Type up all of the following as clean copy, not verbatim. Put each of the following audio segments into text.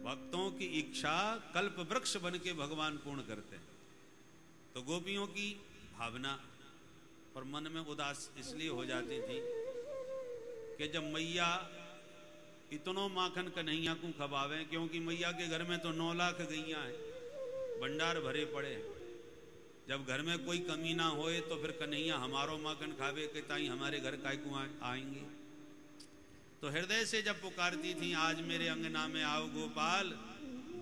भक्तों की इच्छा कल्प वृक्ष बन के भगवान पूर्ण करते हैं। तो गोपियों की भावना और मन में उदास इसलिए हो जाती थी कि जब मैया इतनो माखन कन्हैया को खवावे, क्योंकि मैया के घर में तो 9 लाख गैया हैं, भंडार भरे पड़े हैं। जब घर में कोई कमी ना होए तो फिर कन्हैया हमारो माखन खावे के ताई हमारे घर काय को आएंगे। तो हृदय से जब पुकारती थी, आज मेरे अंगना में आओ गोपाल,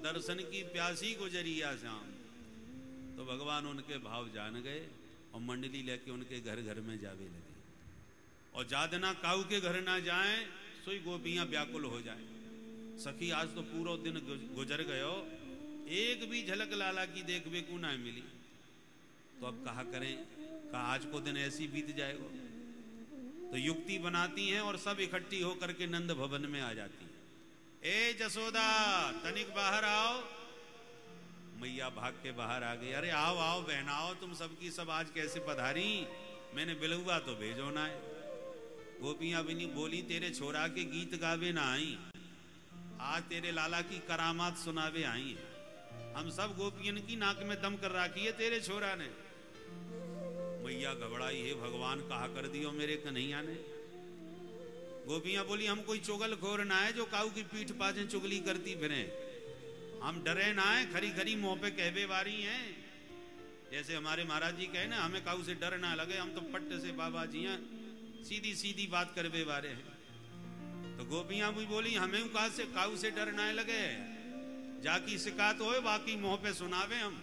दर्शन की प्यासी गुजरिया श्याम, तो भगवान उनके भाव जान गए और मंडली लेके उनके घर घर में जावे लगे। और जादना काऊ के घर ना जाएं सोई गोपियां व्याकुल हो जाएं। सखी आज तो पूरा दिन गुजर गयो, एक भी झलक लाला की देखने को ना मिली। तो अब कहा करें, कहा आज को दिन ऐसी बीत जाएगा। तो युक्ति बनाती हैं और सब इकट्ठी होकर के नंद भवन में आ जाती हैं। ए जसोदा तनिक बाहर आओ। मैया भाग के बाहर आ गई। अरे आओ आओ बहन आओ, तुम सबकी सब आज कैसे पधारी, मैंने बिलुआ तो भेजो ना है। गोपियां भी नहीं बोली, तेरे छोरा के गीत गावे ना आई, आज तेरे लाला की करामात सुनावे आई है। हम सब गोपियन की नाक में दम कर रखी है तेरे छोरा ने। मैया घबराई, है भगवान कहा कर दियो मेरे कन्हैया ने। गोपियां बोली, हम कोई चुगल खोर ना है जो काऊ की पीठ पाछे चुगली करती फिरे, हम डरे ना है, खरी खरी मुंह पे कहवे वारी हैं। जैसे हमारे महाराज जी कहे ना, हमें काऊ से डर ना लगे, हम तो पट्ट से बाबा जी हैं, सीधी सीधी बात करवे वारे हैं। तो गोपियां भी बोली, हमें कहा से काऊ से डर ना लगे, जाकी शिकायत होए बाकी मुंह पे सुनावे हम।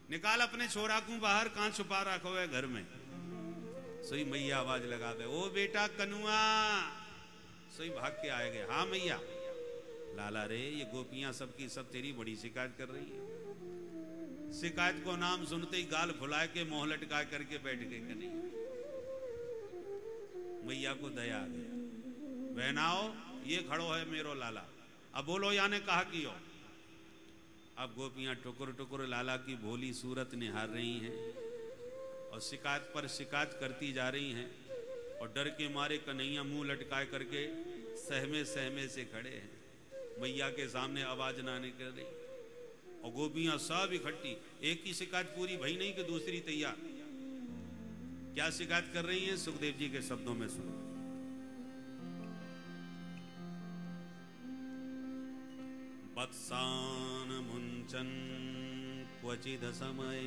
निकाल अपने छोरा को बाहर, कहां छुपा रखो है घर में। सोई मैया आवाज लगावे, ओ बेटा कनुआ। सोई भाग के आए गए, हाँ मैया। लाला रे ये गोपियां सबकी सब तेरी बड़ी शिकायत कर रही है। शिकायत को नाम सुनते ही गाल फुला के मोह लटका करके बैठ गए कन्हैया। मैया को दया आ गया, बहनाओ ये खड़ो है मेरो लाला, अब बोलो याने कहा कि हो। अब गोपियां टुकुर टुकुर लाला की भोली सूरत निहार रही हैं और शिकायत पर शिकायत करती जा रही हैं। और डर के मारे कन्हैया मुंह लटकाए करके सहमे सहमे से खड़े हैं। मैया के सामने आवाज ना निकल रही और गोपियां सब इकट्ठी। एक की शिकायत पूरी भई नहीं कि दूसरी तैयार। क्या शिकायत कर रही हैं, सुखदेव जी के शब्दों में सुनो। वत्सान मुंचन क्वचिद समय,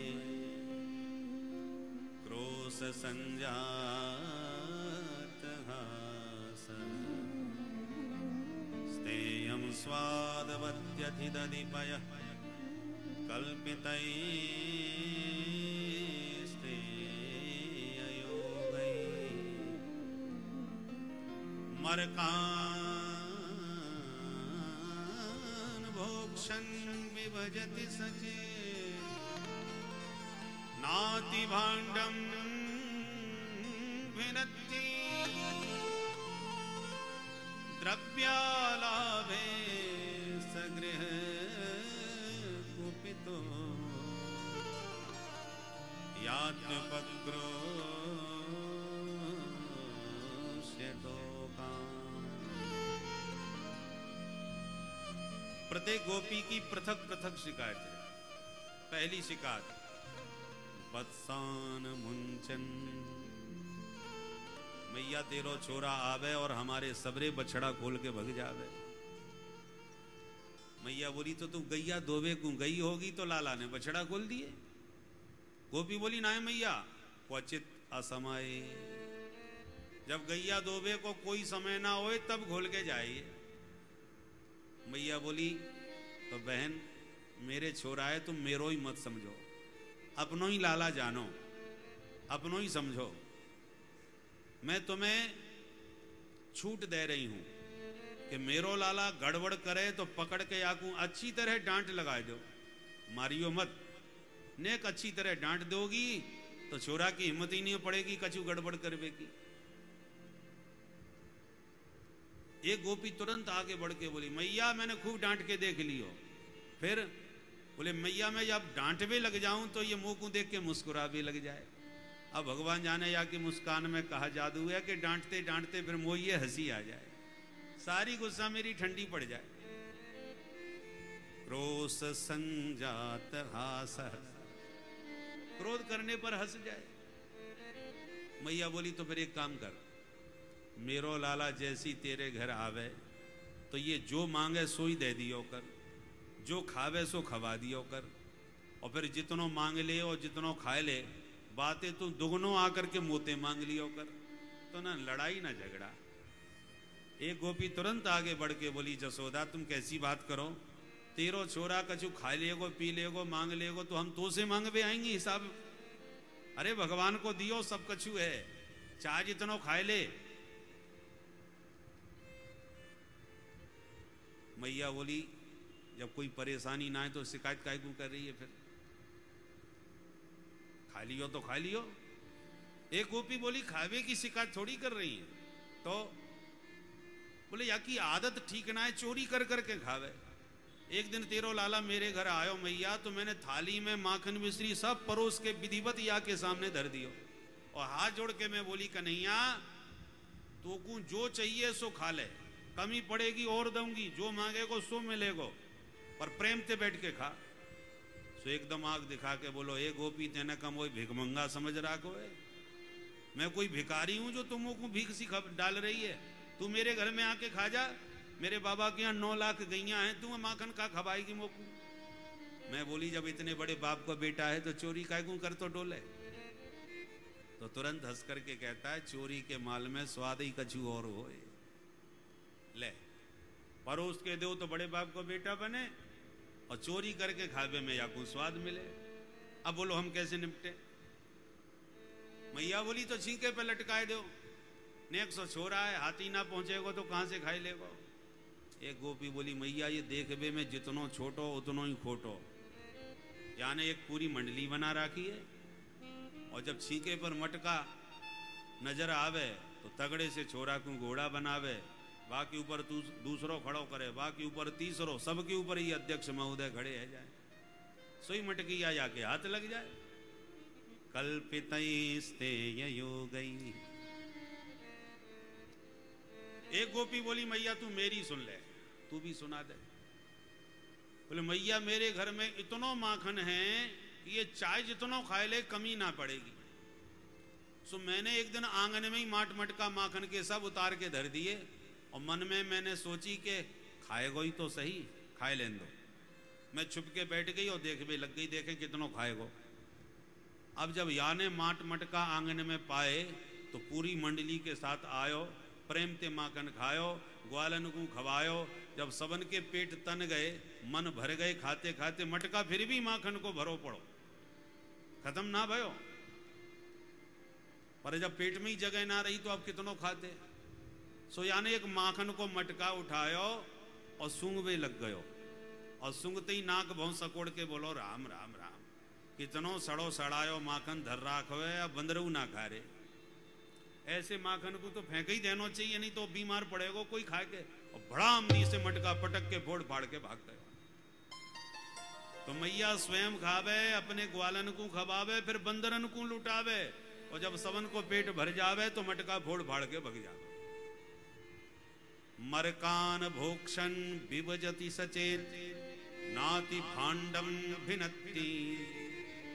क्रोश संजात हासन, स्तेयं स्वादवत्यधिदधिपयः कल्पितैस्तेययोगैः, मरकान् भोक्षन् विभजति सचे, नाति भाण्डं भिनत्ति, द्रव्यालाभे सगृह कुपितो, यात्युपक्रोश्यतो। प्रत्येक गोपी की पृथक पृथक शिकायत है। पहली शिकायत, वत्सान मुंचन, मैया तेरो छोरा आवे और हमारे सबरे बछड़ा खोल के भग जावे। मैया बोली, तो तू गैया दोवे को गई होगी तो लाला ने बछड़ा खोल दिए। गोपी बोली, ना मैया क्वचित असमय, जब गैया दोवे को कोई समय ना होए तब खोल के जाइए। मैया बोली, तो बहन मेरे छोरा है, तुम मेरो ही मत समझो, अपनो ही लाला जानो, अपनो ही समझो। मैं तुम्हें छूट दे रही हूं कि मेरो लाला गड़बड़ करे तो पकड़ के आकू अच्छी तरह डांट लगा दो, मारियो मत। नेक अच्छी तरह डांट दोगी तो छोरा की हिम्मत ही नहीं पड़ेगी कछु गड़बड़ करवे की। एक गोपी तुरंत आगे बढ़ के बोली, मैया मैंने खूब डांट के देख लियो। फिर बोले, मैया मैं जब डांटवे लग जाऊं तो ये मुंह को देख के मुस्कुरा भी लग जाए। अब भगवान जाने या कि मुस्कान में कहा जादू है कि डांटते डांटते फिर मोह ये हंसी आ जाए, सारी गुस्सा मेरी ठंडी पड़ जाए। क्रोध संजात हास, क्रोध करने पर हंस जाए। मैया बोली तो फिर एक काम कर, मेरो लाला जैसी तेरे घर आवे तो ये जो मांगे सो ही दे दियो कर, जो खावे सो खवा दियो कर, और फिर जितनो मांग ले और जितनो खाए ले, बातें तू दुगनो आकर के मोते मांग लियो कर, तो ना लड़ाई ना झगड़ा। एक गोपी तुरंत आगे बढ़ के बोली, जसोदा तुम कैसी बात करो, तेरो छोरा कछु खा लेगो पी लेगो मांग लेगो तो हम तो से मांगवे आएंगे हिसाब। अरे भगवान को दियो सब कछु है, चाहे जितनो खाए ले। मैया बोली जब कोई परेशानी ना है तो शिकायत काहे क्यों कर रही है, फिर खा लियो तो खा लियो। एक गोपी बोली खावे की शिकायत थोड़ी कर रही है, तो बोले या की आदत ठीक ना है, चोरी कर करके खावे। एक दिन तेरो लाला मेरे घर आयो मैया, तो मैंने थाली में माखन मिश्री सब परोस के विधिवत या के सामने धर दियो, और हाथ जोड़ के मैं बोली कन्हैया तो को जो चाहिए सो खा ले, कमी पड़ेगी और दूंगी, जो मांगेगो सो मिलेगो, पर प्रेम से बैठ के खा। सो एकदम आग दिखा के बोलो, ए गोपी तेने कम वही भिखमंगा समझ रखो है, मैं कोई भिखारी हूं जो तुम को भीख सी डाल रही है। तू मेरे घर में आके खा जा, मेरे बाबा के यहाँ 9 लाख गैया हैं, तू माखन का खवाएगी मोकू। मैं बोली जब इतने बड़े बाप का बेटा है तो चोरी काय क्यों कर तो डोले। तो तुरंत हंस करके कहता है, चोरी के माल में स्वाद ही कछु और हो, ले परोस के दो तो बड़े बाप का बेटा बने, और चोरी करके खावे में या को स्वाद मिले। अब बोलो हम कैसे निपटे। मैया बोली तो छींके पे लटकाए दो, नेक सो छोरा है, हाथी ना पहुंचेगो तो कहां से खाई लेगो। एक गोपी बोली मैया ये देखबे में जितनो छोटो उतनो ही खोटो, यानी एक पूरी मंडली बना रखी है, और जब छींके पर मटका नजर आवे तो तगड़े से छोरा को घोड़ा बनावे, बाकी ऊपर दूसरो खड़ो करे, बाकी ऊपर तीसरो, सबके ऊपर ही अध्यक्ष महोदय खड़े है जाए, सोई मटकी आ जाके हाथ लग जाए। कल्पितैस्ते योगै। एक गोपी बोली मैया तू मेरी सुन ले, तू भी सुना दे। बोले मैया मेरे घर में इतनो माखन है कि ये चाय जितनो खाए ले कमी ना पड़ेगी। सो मैंने एक दिन आंगन में ही माट मटका माखन के सब उतार के धर दिए, और मन में मैंने सोची कि खाएगो ही तो सही, खाए लेन दो। मैं छुप के बैठ गई और देखबे लग गई, देखें कितनो खाएगो। अब जब याने माट मटका आंगन में पाए तो पूरी मंडली के साथ आयो, प्रेम ते माखन खायो, ग्वालन को खवायो। जब सबन के पेट तन गए, मन भर गए खाते खाते, मटका फिर भी माखन को भरो पड़ो, खत्म ना भयो। पर जब पेट में ही जगह ना रही तो अब कितनों खाते। सो यानी एक माखन को मटका उठायो और सूंघवे लग गयो, और सूंघते ही नाक बहुत सकोड़ के बोलो राम राम राम, कितनो सड़ो सड़ायो माखन धर राखो है, अब बंदरू ना खा रे। ऐसे माखन को तो फेंक ही देना चाहिए, नहीं तो बीमार पड़ेगा कोई खा के। और बड़ा आमदी से मटका पटक के फोड़ फाड़ के भाग गए। तो मैया स्वयं खावे, अपने ग्वालन को खवावे, फिर बंदरन को लुटावे, और जब सबन को पेट भर जावे तो मटका फोड़ फाड़ के भग जावे। मरकान भोक्षण विभजति सचेत, नाति भांडम भिनत्ति।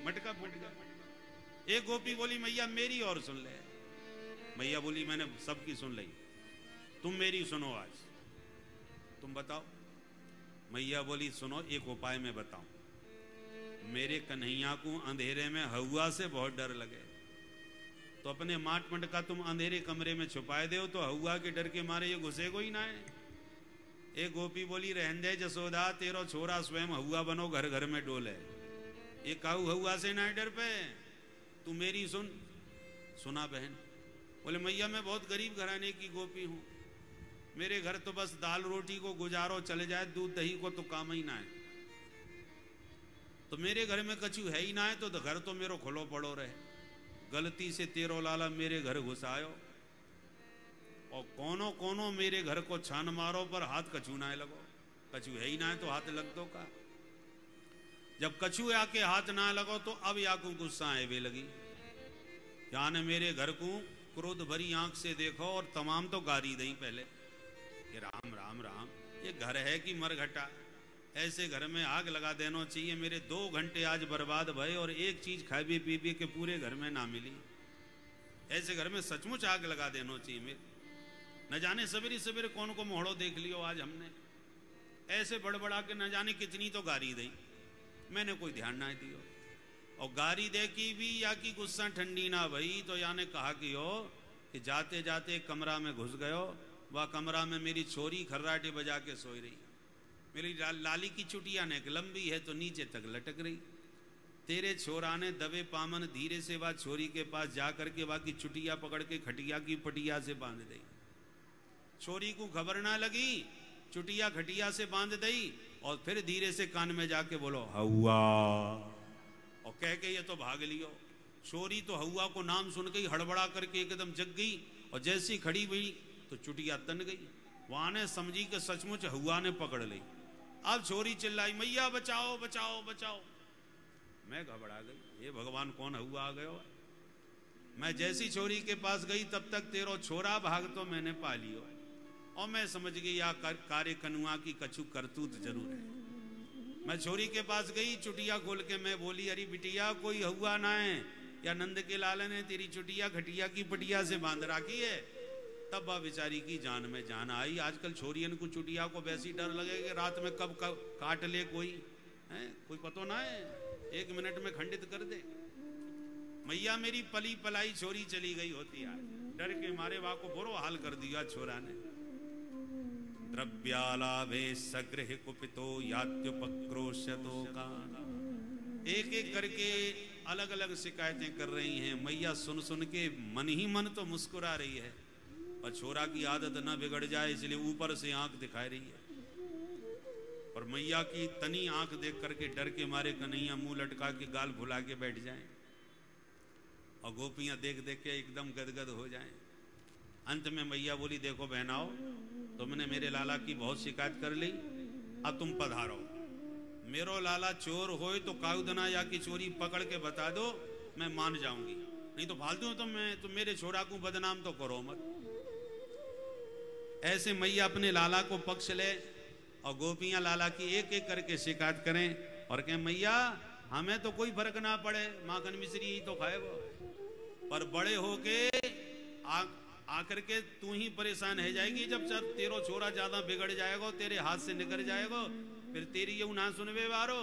मटका फूट गया। एक गोपी बोली मैया मेरी और सुन ले। मैया बोली मैंने सबकी सुन ली, तुम मेरी सुनो आज, तुम बताओ। मैया बोली सुनो एक उपाय मैं बताऊं। मेरे कन्हैया को अंधेरे में हवा से बहुत डर लगे, तो अपने माट मटका तुम अंधेरे कमरे में छुपाए दो, तो हवा के डर के मारे ये घुसेगो ही ना है। एक गोपी बोली रहन दे जसोदा, तेरो छोरा स्वयं हवा बनो, घर घर में डोले। ये काऊ हवा से ना डर पे, तू मेरी सुन। सुना बहन। बोले मैया मैं बहुत गरीब घराने की गोपी हूं, मेरे घर तो बस दाल रोटी को गुजारो चले जाए, दूध दही को तो काम ही ना है। तो मेरे घर में कछु है ही ना है, तो घर तो मेरो खुलो पड़ो रहे। गलती से तेरो लाला मेरे घर घुसायो, और कोनो कोनो मेरे घर को छान मारो, पर हाथ कछु ना लगो। कछु है ही ना है तो हाथ लग दो का। जब कछु आके हाथ ना लगो तो अब याकू गुस्सा है वे लगी, यानी मेरे घर को क्रोध भरी आंख से देखो, और तमाम तो गारी दई पहले कि राम राम राम, ये घर है कि मरघटा। ऐसे घर में आग लगा देना चाहिए। मेरे 2 घंटे आज बर्बाद भये और एक चीज खाई पी के पूरे घर में ना मिली। ऐसे घर में सचमुच आग लगा देना चाहिए। मेरे न जाने सवेरे सवेरे कौन को मोहड़ो देख लियो आज हमने, ऐसे बड़बड़ा के न जाने कितनी तो गारी दी, मैंने कोई ध्यान ना दियो। और गारी दे की भी या कि गुस्सा ठंडी ना भई तो याने कहा कि हो कि जाते जाते कमरा में घुस गयो, वह कमरा में मेरी छोरी खर्राटे बजा के सोई रही। मेरी लाली की चुटिया ने लंबी है तो नीचे तक लटक रही। तेरे छोरा ने दबे पामन धीरे से वह छोरी के पास जा करके वह की चुटिया पकड़ के खटिया की पटिया से बांध दी। छोरी को खबर ना लगी, चुटिया खटिया से बांध दी और फिर धीरे से कान में जाके बोलो हवा, और कह के ये तो भाग लियो। छोरी तो हवा को नाम सुन के हड़बड़ा करके एकदम जग गई और जैसी खड़ी हुई तो चुटिया तन गई। वहां ने समझी कि सचमुच हवा ने पकड़ ली। अब छोरी चिल्लाई मैया बचाओ बचाओ बचाओ। मैं घबरा गई, ये भगवान कौन हुआ आ गयो। मैं जैसी छोरी के पास गई तब तक तेरो छोरा भाग तो मैंने पा लियो और मैं समझ गई या कार्य कनुआ की कछु करतूत जरूर है। मैं छोरी के पास गई, चुटिया खोल के मैं बोली अरे बिटिया कोई हुआ ना है, या नंद के लाल ने तेरी चुटिया खटिया की पटिया से बांध रखी है। तब वह बेचारी की जान में जान आई। आजकल छोरियन को चुटिया को वैसी डर लगे कि रात में कब काट ले कोई है, कोई पतो ना है, 1 मिनट में खंडित कर दे। मैया मेरी पली पलाई छोरी चली गई होती है, डर के मारे वहां को बुरो हाल कर दिया छोरा ने। द्रव्यालाभे सग्रह कुपितो यात्युपक्रोशतो का, एक एक करके अलग अलग शिकायतें कर रही हैं। मैया सुन सुन के मन ही मन तो मुस्कुरा रही है, और छोरा की आदत न बिगड़ जाए इसलिए ऊपर से आंख दिखाई रही है। और मैया की तनी आंख देख करके डर के मारे कन्हैया मुंह लटका के गाल भुला के बैठ जाएं और गोपियां देख देख के एकदम गदगद हो जाएं। अंत में मैया बोली देखो बहनाओ, तुमने मेरे लाला की बहुत शिकायत कर ली, अब तुम पधारो। मेरो लाला चोर होए तो काउदना या की चोरी पकड़ के बता दो, मैं मान जाऊंगी, नहीं तो फालतू तो मैं तो मेरे छोरा को बदनाम तो करो मत। ऐसे मैया अपने लाला को पक्ष ले और गोपियां लाला की एक एक करके शिकायत करें और कहें मैया हमें तो कोई फर्क ना पड़े, माखन मिश्री ही तो खाए वो, पर बड़े होके आकर के तू ही परेशान है जाएगी। जब तेरो छोरा ज्यादा बिगड़ जाएगा, तेरे हाथ से निकल जाएगा, फिर तेरी ये ना सुनवे वारो,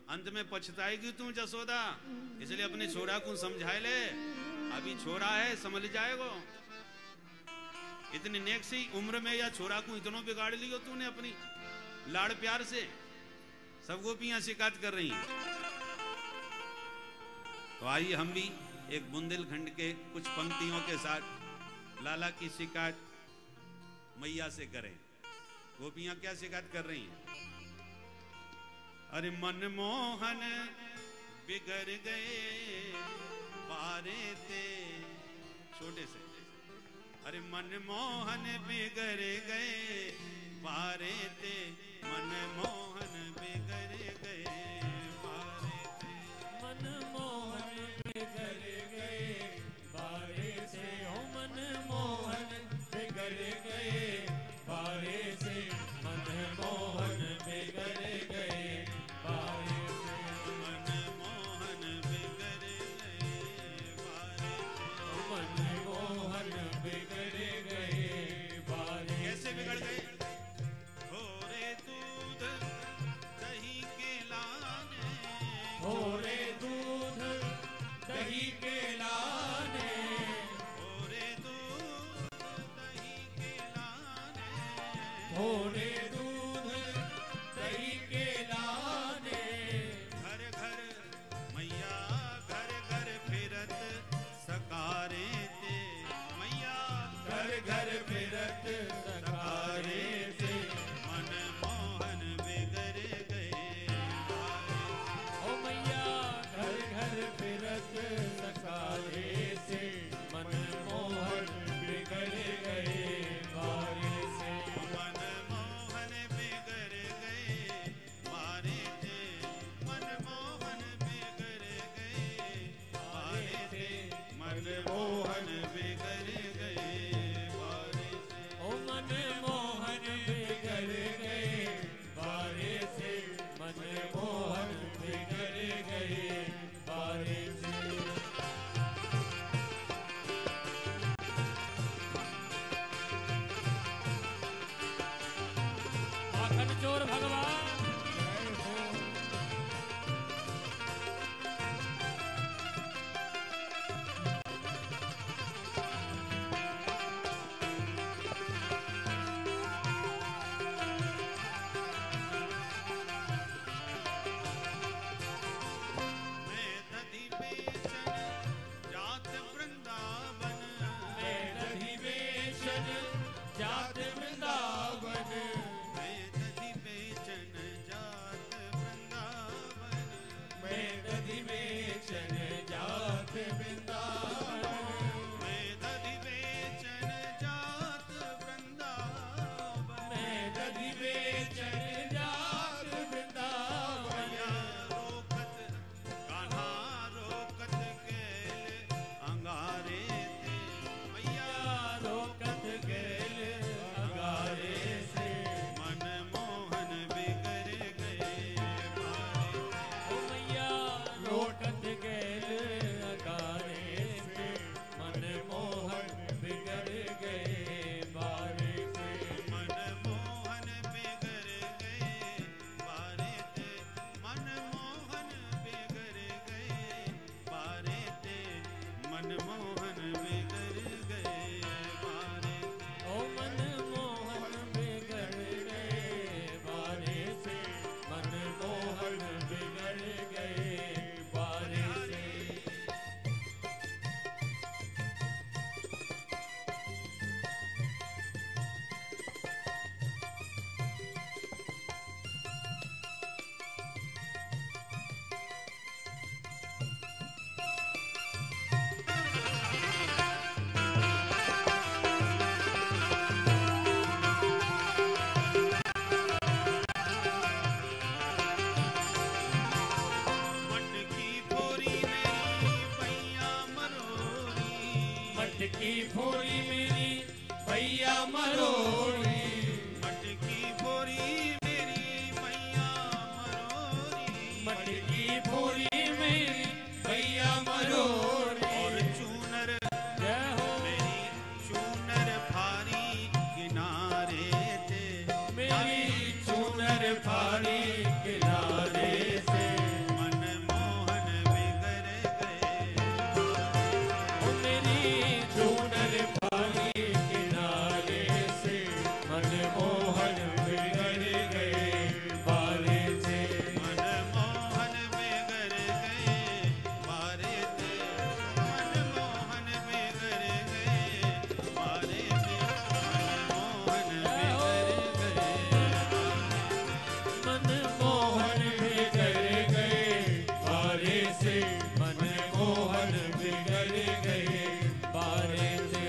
अंत में पछताएगी तू जसोदा। इसलिए अपने छोरा को समझाए ले, अभी छोरा है समझ जाएगा। इतनी नेक सी उम्र में या छोरा को इतना बिगाड़ लियो तूने अपनी लाड़ प्यार से। सब गोपियां शिकायत कर रही हैं। तो आइए हम भी एक बुंदेलखंड के कुछ पंक्तियों के साथ लाला की शिकायत मैया से करें। गोपियां क्या शिकायत कर रही हैं? अरे मनमोहन बिगड़ गए पारे थे, छोटे से, अरे मनमोहन बिगड़ गए पारे थे, मनमोहन बिगड़ गए पारे थे, मनमोहन बिगड़ गए पारे से, हो मनमोहन बिगड़ गए पारे से, मनमोहन बिगड़ गए पारे से, मनमोहन बिगड़ गए पारे से, मनमोहन बिगड़ गए पारे। कैसे बिगड़ गए? थोड़े गौर भगवान जय हो। जात वृंदावन मैं दधि बेचन जात वृंदावन मैं दधि बेचन जात वृंदावन मैं दधि बेचन जात वृंदावन मैं दधि बेचन जात वृंदावन रोकत कान्हा रोकत गेल अंगारे थे मैया रोकत गेल अंगारे से मन मोहन बिगड़ गए मारे ओ मैया रोकत गेल अंगारे से मन मोहन बिगड़ गए बारे से मन मोहन बिगड़ गए बारे थे मन मोहन बिगड़ गए बारे थे मन मोहन बिगड़ गए बारे ओ मन मोहन बिगड़ गए बारे से मन मोहन बिगड़ गए बारे से मटकी फोरी मेरी पैया मरोरी मटकी फोड़ी मेरी भैया मरोड़ी मटकी फोरी मेरी पैया मरोरी मटकी फोड़ी मेरी भैया मरोड़ी और चूनर जय हो मेरी चूनर फारी किनारे थे मेरी चूनर फाड़ी किनारे से मन मोहन बिगड़ गए ओ मेरी चूनर फाड़ी किनारे से मन मोहन बिगड़ गए बारे से मन मोहन बिगड़ गए बारे थे मन मोहन बिगड़ गए बारे थे मन मोहन बिगड़ गए मन मोहन बिगड़ गए बारे से मन मोहन बिगड़ गए बारे से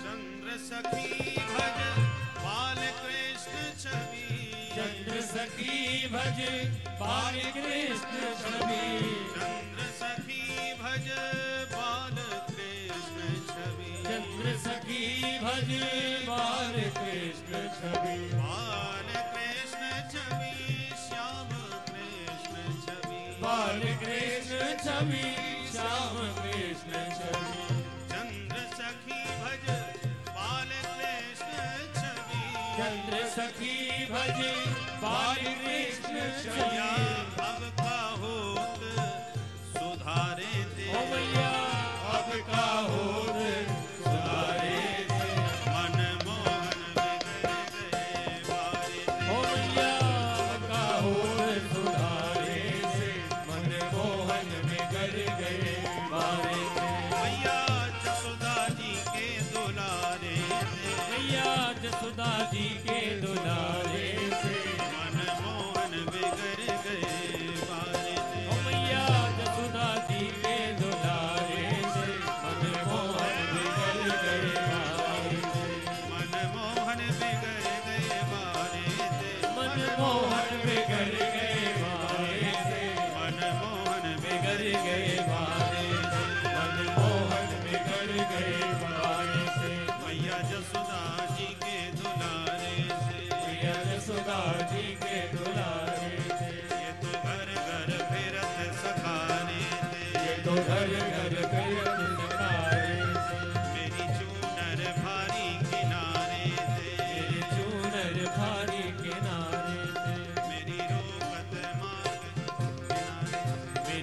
चंद्र सखी भज बाल कृष्ण छवि चंद्र सखी भज बाल कृष्ण छवि चंद्र सखी भज बाल कृष्ण छवि चंद्र सखी भज बाल कृष्ण छवि बाल कृष्ण छवि श्याम कृष्ण छवि बाल कृष्ण छवि श्याम कृष्ण छवि चंद्र सखी भज बाल कृष्ण छवि चंद्र सखी भज बाल कृष्ण मैया छवि अब का होत सुधारे दे ओ मैया अब का होत सुधारे से मन मोहन बिगड़ गए बारे ओ मैया अब का होत सुधारे से मन मोहन बिगड़ गए बारे से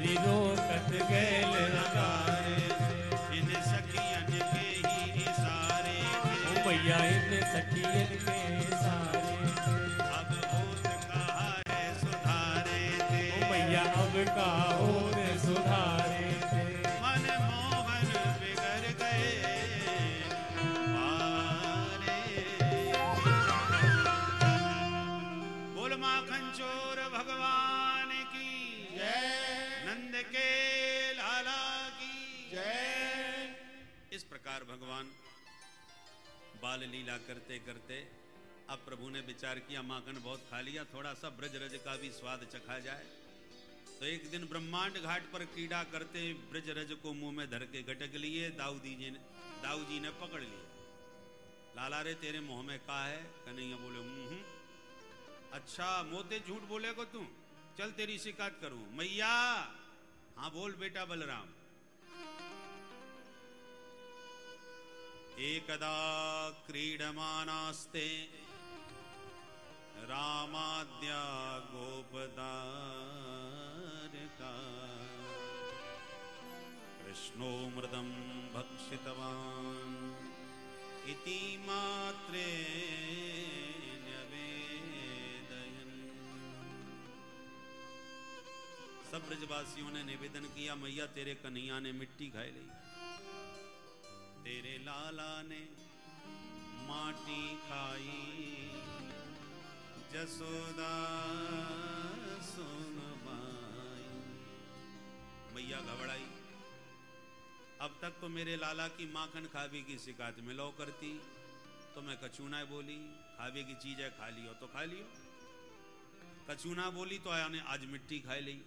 मेरी रोकत गैल नगारे इन सखियन के ही इशारे थे। ओ मैया इन सखियन के सारे अब होत कहा है सुधारे थे। ओ मैया अब का होत सुधारे थे। मन मोहन बिगड़ गए पारे। बोल माखन चोर भगवान की जय नंद के लाला की जय। इस प्रकार भगवान बाल लीला करते करते अब प्रभु ने विचार किया माखन बहुत खा लिया, थोड़ा सा ब्रज रज का भी स्वाद चखा जाए। तो एक दिन ब्रह्मांड घाट पर क्रीड़ा करते ब्रज रज को मुंह में धर के गटक लिए। दाऊ जी ने पकड़ लिए। लाला रे तेरे मुंह में का है? कन्हैया बोले अच्छा मोते झूठ बोलेगा तू, चल तेरी शिकायत करूं। मैया हाँ बोल बेटा बलराम। एकदा क्रीडमानास्ते रामाद्या गोपदारका कृष्णो मृदं भक्षितवान् इति मात्रे न्यवेदयन्। सब ब्रजवासियों ने निवेदन किया मैया तेरे कन्हैया ने मिट्टी खाई ली, तेरे लाला ने माटी खाई, जसोदा सुन माई। मैया घबराई, अब तक तो मेरे लाला की माखन खावे की शिकायत में लो करती, तो मैं कचूना बोली खावे की चीज है खा लियो तो खा लियो। कचूना बोली तो यानी आज मिट्टी खाई ली,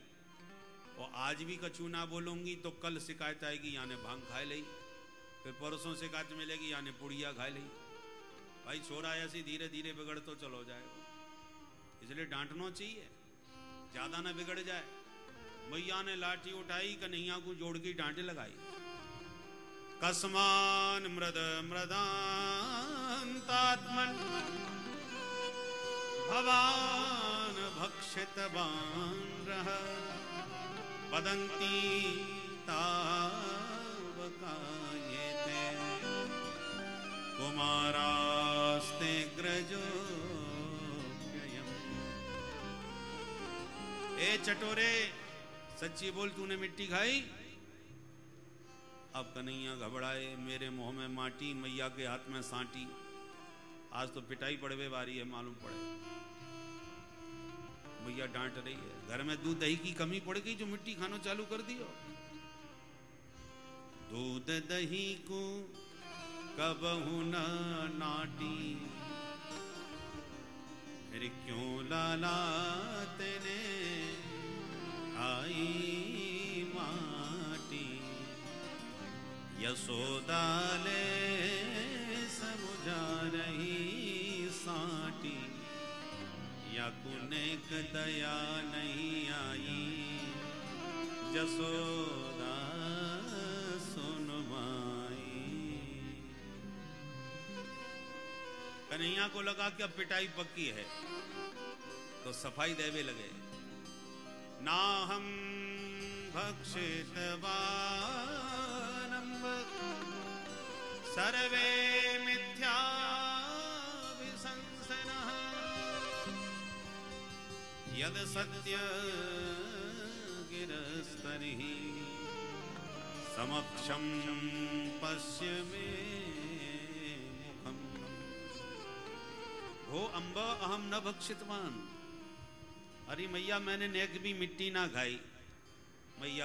और आज भी कचूना बोलूंगी तो कल शिकायत आएगी यानी भांग खाए ली, फिर परसों शिकायत मिलेगी यानी पुड़िया खाए ली। भाई छोरा ऐसी धीरे धीरे बिगड़ तो चलो जाएगा, इसलिए डांटना चाहिए ज्यादा ना बिगड़ जाए। मैया ने लाठी उठाई, कन्हैया को जोड़ की डांटे लगाई। कस्मान मृद मृदान्तात्मन भवान भक्षितवान रह वदन्ति तावकायेते कुमारास्ते ग्रजो। ए चटोरे सच्ची बोल तूने मिट्टी खाई? अब कन्हैया घबराए, मेरे मुंह में माटी, मैया के हाथ में सांटी, आज तो पिटाई पड़वे वारी है मालूम पड़े। मैया डांट रही है, घर में दूध दही की कमी पड़ गई जो मिट्टी खाना चालू कर दियो। दूध दही को कबहू न नाटी, फिर क्यों लाला तेने आई माटी। यशोदा ले समझा रही साटी, या कुनेक दया नहीं आई, जसोदा सुन माई। कन्हैया को लगा कि अब पिटाई पक्की है, तो सफाई देवे लगे। ना हम भक्षितवानम्ब सर्वे मिथ्याभिशंसनः, यद सत्य गिरस्तरिः समक्षं पश्य मे मुखम्। भो अम्ब अहम न भक्षितवान। अरे मैया मैंने नेक भी मिट्टी ना खाई। मैया